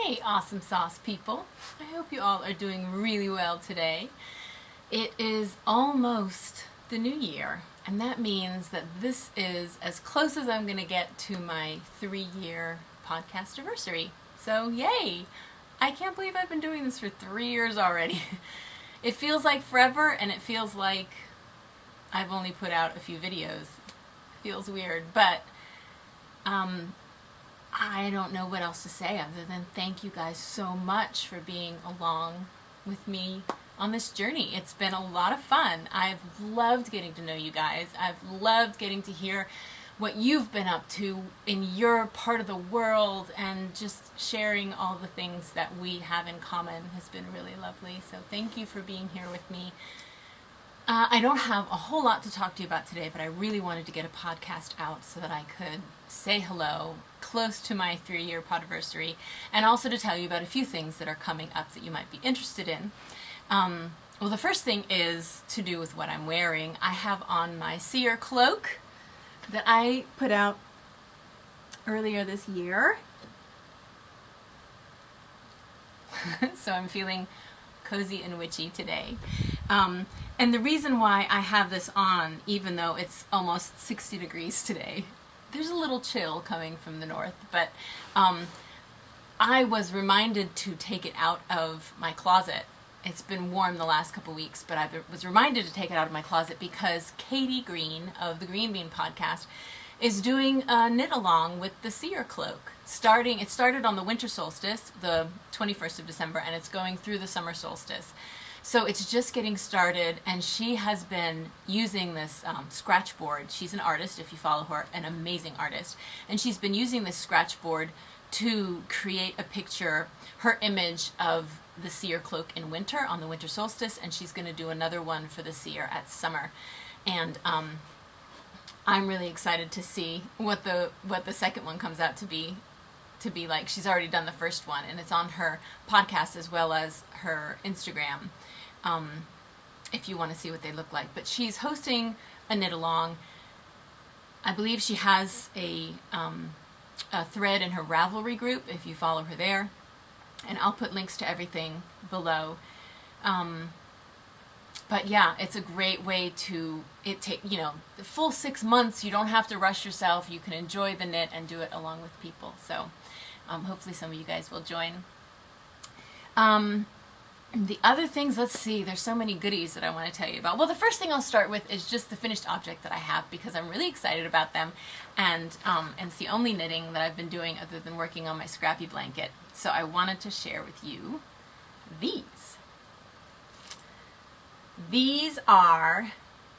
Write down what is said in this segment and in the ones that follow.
Hey, awesome sauce people. I hope you all are doing really well today. It is almost the new year, and that means that this is as close as I'm going to get to my 3-year podcast anniversary. So, yay! I can't believe I've been doing this for 3 years already. It feels like forever, and it feels like I've only put out a few videos. It feels weird, but I don't know what else to say other than thank you guys so much for being along with me on this journey. It's been a lot of fun. I've loved getting to know you guys. I've loved getting to hear what you've been up to in your part of the world, and just sharing all the things that we have in common has been really lovely. So thank you for being here with me. I don't have a whole lot to talk to you about today, but I really wanted to get a podcast out so that I could say hello close to my 3-year podiversary, and also to tell you about a few things that are coming up that you might be interested in. Well, the first thing is to do with what I'm wearing. I have on my Seer Cloak that I put out earlier this year. So I'm feeling cozy and witchy today. And the reason why I have this on, even though it's almost 60 degrees today, there's a little chill coming from the north, but I was reminded to take it out of my closet. It's been warm the last couple weeks, but I was reminded to take it out of my closet because Katie Green of the Green Bean podcast is doing a knit along with the Seer Cloak. It started on the winter solstice, the 21st of December, and it's going through the summer solstice. So it's just getting started, and she has been using this scratch board. She's an artist, if you follow her, an amazing artist. And she's been using this scratch board to create a picture, her image of the Seer Cloak in winter on the winter solstice, and she's going to do another one for the Seer at summer. And I'm really excited to see what the second one comes out to be like. She's already done the first one, and it's on her podcast as well as her Instagram, if you want to see what they look like. But she's hosting a knit along. I believe she has a thread in her Ravelry group if you follow her there, and I'll put links to everything below. But yeah, it's a great way to the full 6 months. You don't have to rush yourself. You can enjoy the knit and do it along with people. So hopefully some of you guys will join. The other things, let's see, there's so many goodies that I want to tell you about. Well, the first thing I'll start with is just the finished object that I have, because I'm really excited about them, and it's the only knitting that I've been doing other than working on my scrappy blanket. So I wanted to share with you these. These are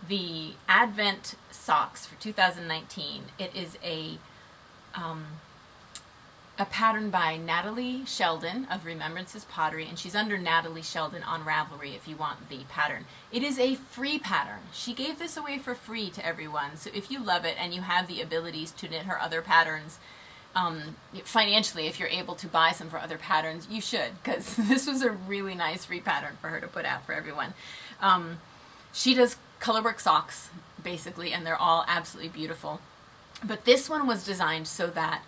the Advent socks for 2019. It is a pattern by Natalie Sheldon of Remembrances Pottery, and she's under Natalie Sheldon on Ravelry if you want the pattern. It is a free pattern. She gave this away for free to everyone, so if you love it and you have the abilities to knit her other patterns, financially, if you're able to buy some for other patterns, you should, because this was a really nice free pattern for her to put out for everyone. She does colorwork socks, basically, and they're all absolutely beautiful. But this one was designed so that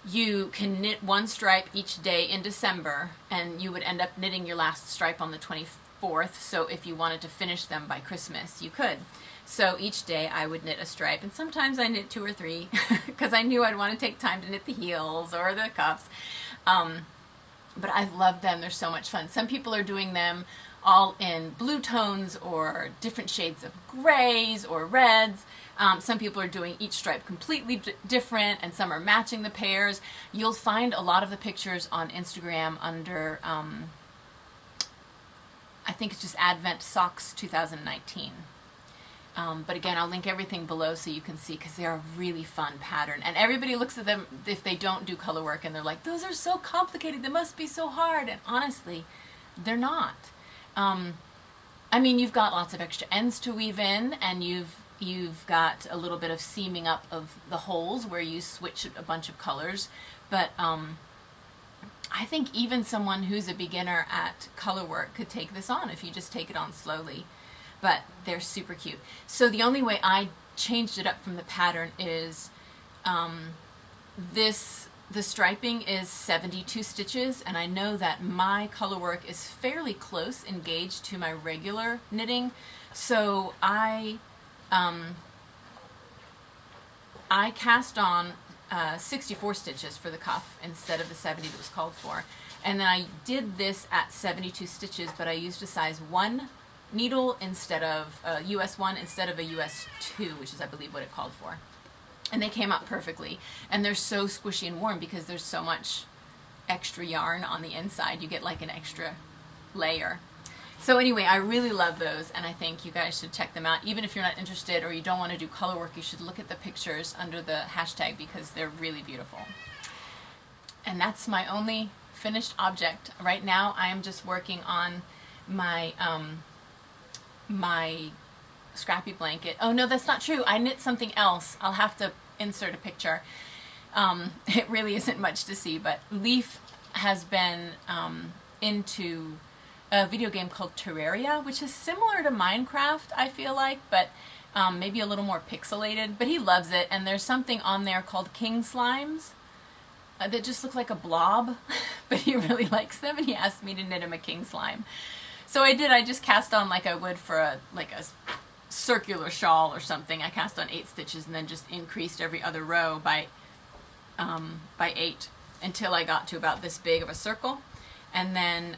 you can knit one stripe each day in December, and you would end up knitting your last stripe on the 24th, so if you wanted to finish them by Christmas, you could. So each day I would knit a stripe, and sometimes I knit 2 or 3, because I knew I'd want to take time to knit the heels or the cuffs. But I love them. They're so much fun. Some people are doing them all in blue tones or different shades of grays or reds. Some people are doing each stripe completely different, and some are matching the pairs. You'll find a lot of the pictures on Instagram under, I think it's just Advent Socks 2019. But again, I'll link everything below so you can see, because they're a really fun pattern. And everybody looks at them if they don't do color work, and they're like, those are so complicated, they must be so hard. And honestly, they're not. I mean, you've got lots of extra ends to weave in, and you've got a little bit of seaming up of the holes where you switch a bunch of colors. But I think even someone who's a beginner at color work could take this on if you just take it on slowly. But they're super cute. So the only way I changed it up from the pattern is this the striping is 72 stitches, and I know that my color work is fairly close in gauge to my regular knitting, so I cast on 64 stitches for the cuff instead of the 70 that was called for. And then I did this at 72 stitches, but I used a size 1 needle instead of a US 1 instead of a US 2, which is I believe what it called for. And they came out perfectly. And they're so squishy and warm because there's so much extra yarn on the inside. You get like an extra layer. So anyway, I really love those, and I think you guys should check them out. Even if you're not interested or you don't want to do color work, you should look at the pictures under the hashtag because they're really beautiful. And that's my only finished object. Right now I am just working on my my scrappy blanket. Oh no, that's not true. I knit something else. I'll have to insert a picture. It really isn't much to see, but Leif has been into a video game called Terraria, which is similar to Minecraft, I feel like, but maybe a little more pixelated, but he loves it. And there's something on there called king slimes that just look like a blob, but he really likes them, and he asked me to knit him a king slime. So I did. I just cast on like I would for a circular shawl or something. I cast on 8 stitches and then just increased every other row by 8 until I got to about this big of a circle, and then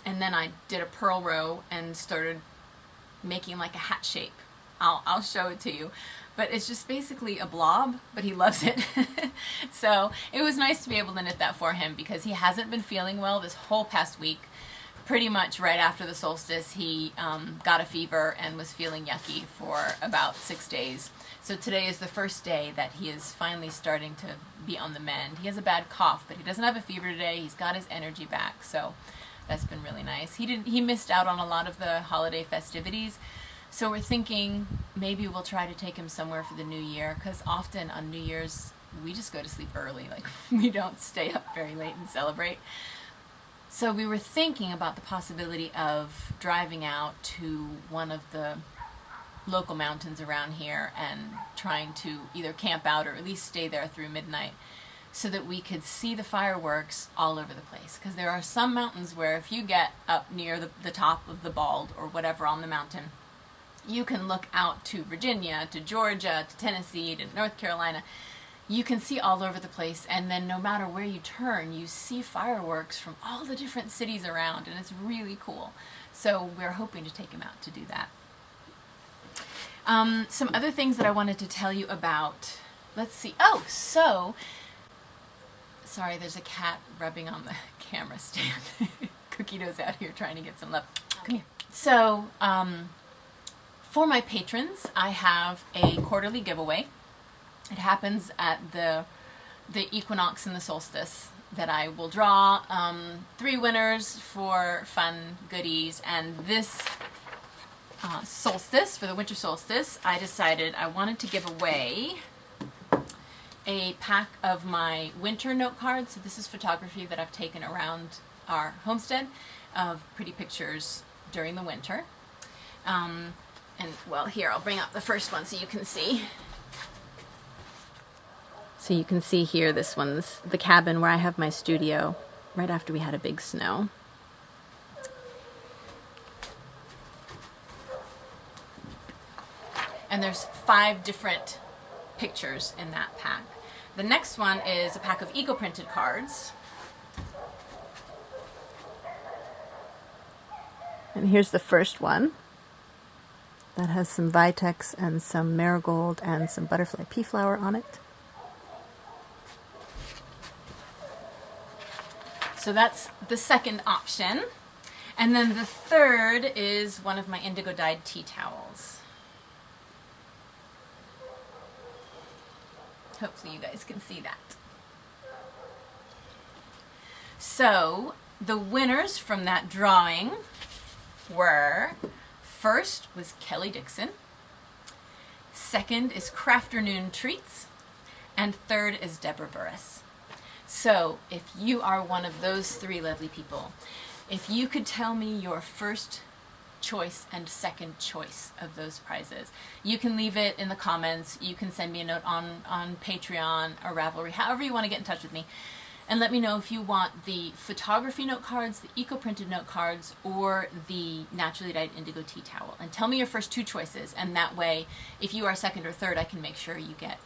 I did a purl row and started making like a hat shape. I'll show it to you. But it's just basically a blob, but he loves it. So it was nice to be able to knit that for him because he hasn't been feeling well this whole past week. Pretty much right after the solstice, he got a fever and was feeling yucky for about 6 days. So today is the first day that he is finally starting to be on the mend. He has a bad cough, but he doesn't have a fever today. He's got his energy back, so that's been really nice. He missed out on a lot of the holiday festivities, so we're thinking maybe we'll try to take him somewhere for the new year, because often on New Year's we just go to sleep early. Like, we don't stay up very late and celebrate. So we were thinking about the possibility of driving out to one of the local mountains around here and trying to either camp out or at least stay there through midnight so that we could see the fireworks all over the place. Because there are some mountains where if you get up near the top of the bald or whatever on the mountain, you can look out to Virginia, to Georgia, to Tennessee, to North Carolina. You can see all over the place, and then no matter where you turn, you see fireworks from all the different cities around, and it's really cool. So we're hoping to take him out to do that. Some other things that I wanted to tell you about. Let's see. Oh, so, sorry, there's a cat rubbing on the camera stand. Cookie Dough's out here trying to get some love. Come here. So, for my patrons, I have a quarterly giveaway. It happens at the equinox and the solstice that I will draw 3 winners for fun goodies. And this solstice, for the winter solstice, I decided I wanted to give away a pack of my winter note cards. So this is photography that I've taken around our homestead of pretty pictures during the winter. And well, here, I'll bring up the first one so you can see. So you can see here, this one's the cabin where I have my studio right after we had a big snow. And there's 5 different pictures in that pack. The next one is a pack of eco-printed cards. And here's the first one. That has some Vitex and some marigold and some butterfly pea flower on it. So that's the second option. And then the third is one of my indigo dyed tea towels. Hopefully you guys can see that. So the winners from that drawing were, first was Kelly Dixon, second is Crafternoon Treats, and third is Deborah Burris. So if you are one of those 3 lovely people, if you could tell me your first choice and second choice of those prizes. You can leave it in the comments. You can send me a note on Patreon or Ravelry, however you want to get in touch with me. And let me know if you want the photography note cards, the eco-printed note cards, or the naturally dyed indigo tea towel. And tell me your first 2 choices. And that way, if you are second or third, I can make sure you get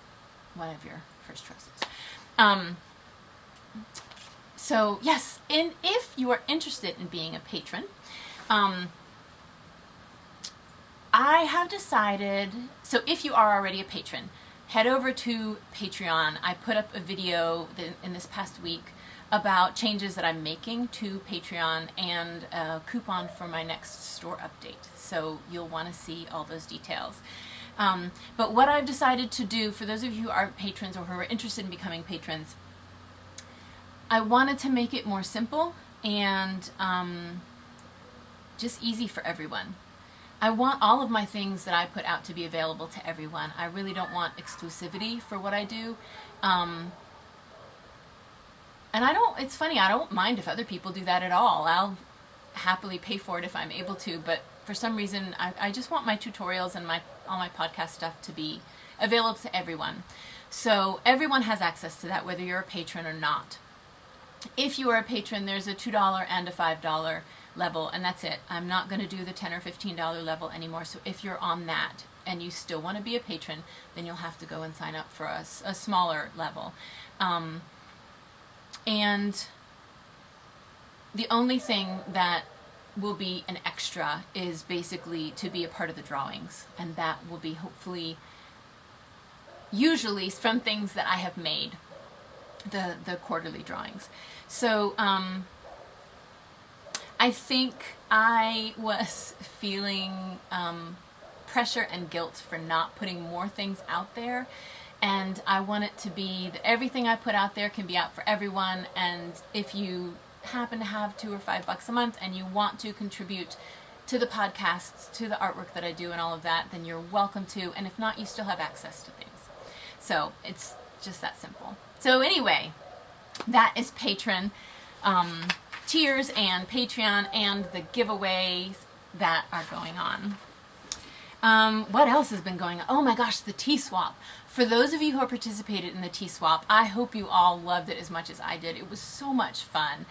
one of your first choices. So yes, and if you are interested in being a patron, I have decided, so if you are already a patron, head over to Patreon. I put up a video in this past week about changes that I'm making to Patreon and a coupon for my next store update. So you'll want to see all those details. But what I've decided to do, for those of you who aren't patrons or who are interested in becoming patrons, I wanted to make it more simple and just easy for everyone. I want all of my things that I put out to be available to everyone. I really don't want exclusivity for what I do. And it's funny, I don't mind if other people do that at all. I'll happily pay for it if I'm able to, but for some reason, I just want my tutorials and all my podcast stuff to be available to everyone. So everyone has access to that, whether you're a patron or not. If you are a patron, there's a $2 and a $5 level, and that's it. I'm not going to do the $10 or $15 level anymore. So if you're on that and you still want to be a patron, then you'll have to go and sign up for a smaller level. And the only thing that will be an extra is basically to be a part of the drawings, and that will be hopefully usually from things that I have made, the quarterly drawings. So I think I was feeling pressure and guilt for not putting more things out there, and I want it to be that everything I put out there can be out for everyone. And if you happen to have $2 or $5 a month and you want to contribute to the podcasts, to the artwork that I do and all of that, then you're welcome to. And if not, you still have access to things. So it's just that simple. So anyway, that is patron tiers and Patreon and the giveaways that are going on. What else has been going on? Oh my gosh, the tea swap. For those of you who have participated in the tea swap, I hope you all loved it as much as I did. It was so much fun.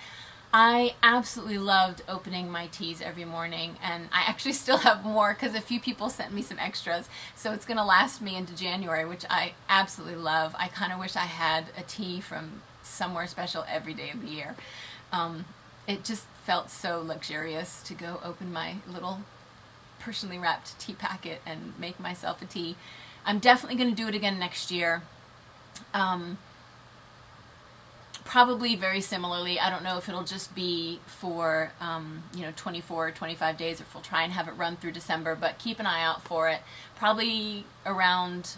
I absolutely loved opening my teas every morning, and I actually still have more because a few people sent me some extras, so it's going to last me into January, which I absolutely love. I kind of wish I had a tea from somewhere special every day of the year. It just felt so luxurious to go open my little personally wrapped tea packet and make myself a tea. I'm definitely going to do it again next year. Probably very similarly. I don't know if it'll just be for 24 or 25 days, or if we'll try and have it run through December, but keep an eye out for it. Probably around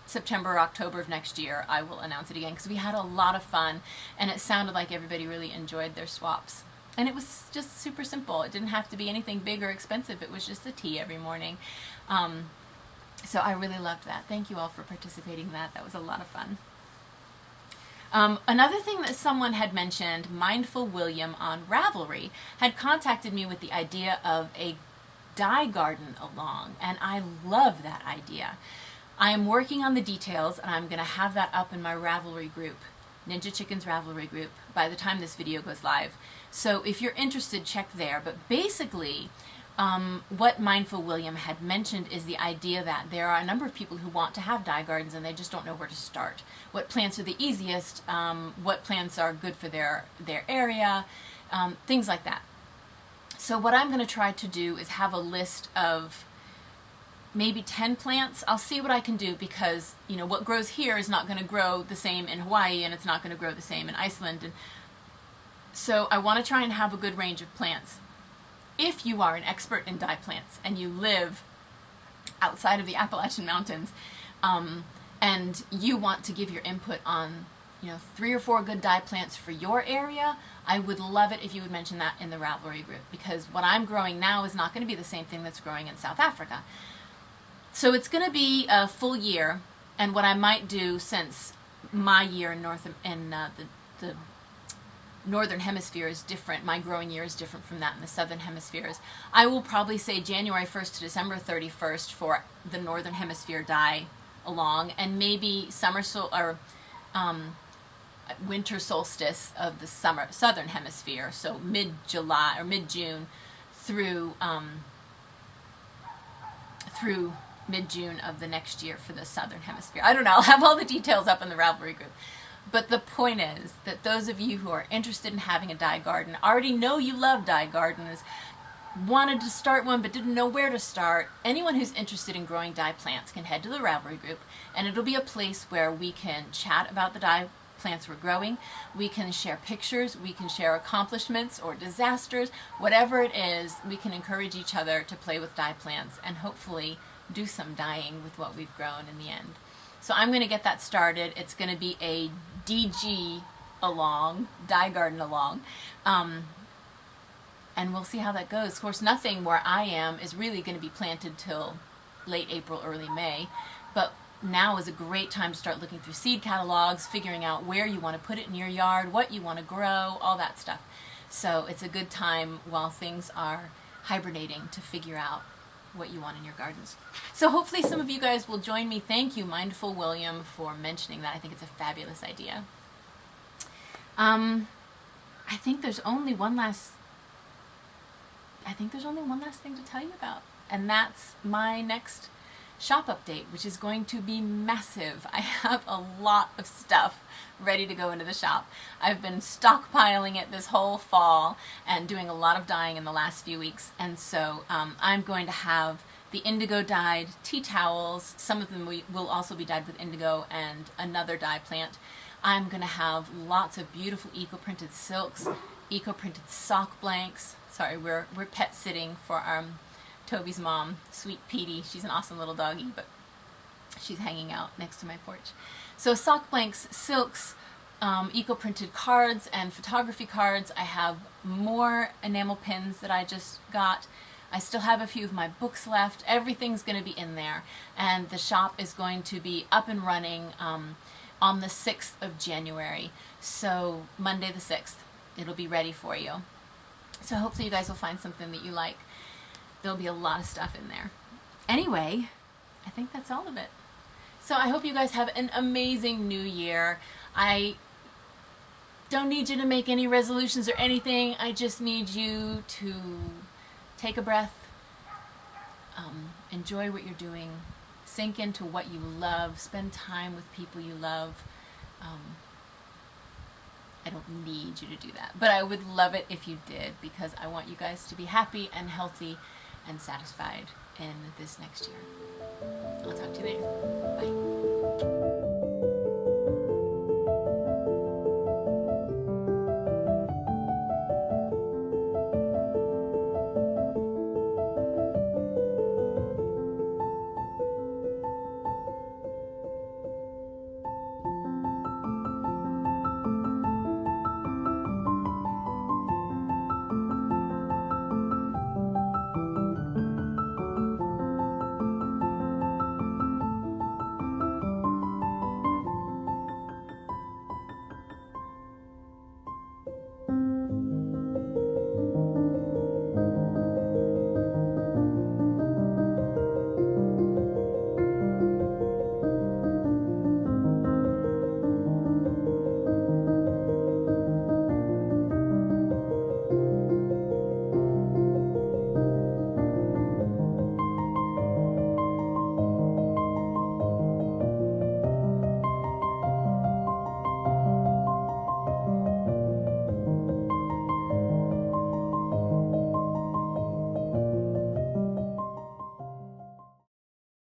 September or October of next year I will announce it again, because we had a lot of fun and it sounded like everybody really enjoyed their swaps. And it was just super simple. It didn't have to be anything big or expensive. It was just a tea every morning. So I really loved that. Thank you all for participating in that. That was a lot of fun. Another thing that someone had mentioned, Mindful William on Ravelry, had contacted me with the idea of a dye garden along, and I love that idea. I am working on the details, and I'm going to have that up in my Ravelry group, Ninja Chicken's Ravelry group, by the time this video goes live. So if you're interested, check there. But basically, what Mindful William had mentioned is the idea that there are a number of people who want to have dye gardens and they just don't know where to start. What plants are the easiest, what plants are good for their area, things like that. So what I'm going to try to do is have a list of maybe 10 plants. I'll see what I can do, because what grows here is not going to grow the same in Hawaii, and it's not going to grow the same in Iceland. And so I want to try and have a good range of plants. If you are an expert in dye plants and you live outside of the Appalachian Mountains, and you want to give your input on 3 or 4 good dye plants for your area, I would love it if you would mention that in the Ravelry group, because what I'm growing now is not going to be the same thing that's growing in South Africa. So it's going to be a full year, and what I might do, since my year in the northern hemisphere is different. My growing year is different from that in the southern hemispheres. I will probably say January 1st to December 31st for the northern hemisphere die along, and maybe winter solstice of the southern hemisphere, so mid-July or mid-June through mid-June of the next year for the southern hemisphere. I don't know, I'll have all the details up in the Ravelry group. But the point is that those of you who are interested in having a dye garden, already know you love dye gardens, wanted to start one but didn't know where to start, anyone who's interested in growing dye plants can head to the Ravelry group, and it'll be a place where we can chat about the dye plants we're growing, we can share pictures, we can share accomplishments or disasters, whatever it is, we can encourage each other to play with dye plants and hopefully do some dyeing with what we've grown in the end. So I'm going to get that started. It's going to be a DG along, dye garden along, and we'll see how that goes. Of course, nothing where I am is really going to be planted till late April, early May, but now is a great time to start looking through seed catalogs, figuring out where you want to put it in your yard, what you want to grow, all that stuff. So it's a good time while things are hibernating to figure out what you want in your gardens. So hopefully some of you guys will join me. Thank you, Mindful William, for mentioning that. I think it's a fabulous idea. I think there's only one last thing to tell you about, and that's my next shop update, which is going to be massive. I have a lot of stuff ready to go into the shop. I've been stockpiling it this whole fall and doing a lot of dyeing in the last few weeks, and so I'm going to have the indigo dyed tea towels. Some of them will also be dyed with indigo and another dye plant. I'm going to have lots of beautiful eco-printed silks, eco-printed sock blanks. Sorry, we're pet sitting for Toby's mom, Sweet Petey. She's an awesome little doggy, but she's hanging out next to my porch. So sock blanks, silks, eco-printed cards, and photography cards. I have more enamel pins that I just got. I still have a few of my books left. Everything's going to be in there, and the shop is going to be up and running on the 6th of January. So Monday the 6th, it'll be ready for you. So hopefully you guys will find something that you like. There'll be a lot of stuff in there. Anyway, I think that's all of it. So I hope you guys have an amazing new year. I don't need you to make any resolutions or anything. I just need you to take a breath, enjoy what you're doing, sink into what you love, spend time with people you love. I don't need you to do that, but I would love it if you did, because I want you guys to be happy and healthy and satisfied in this next year. I'll talk to you later. Bye.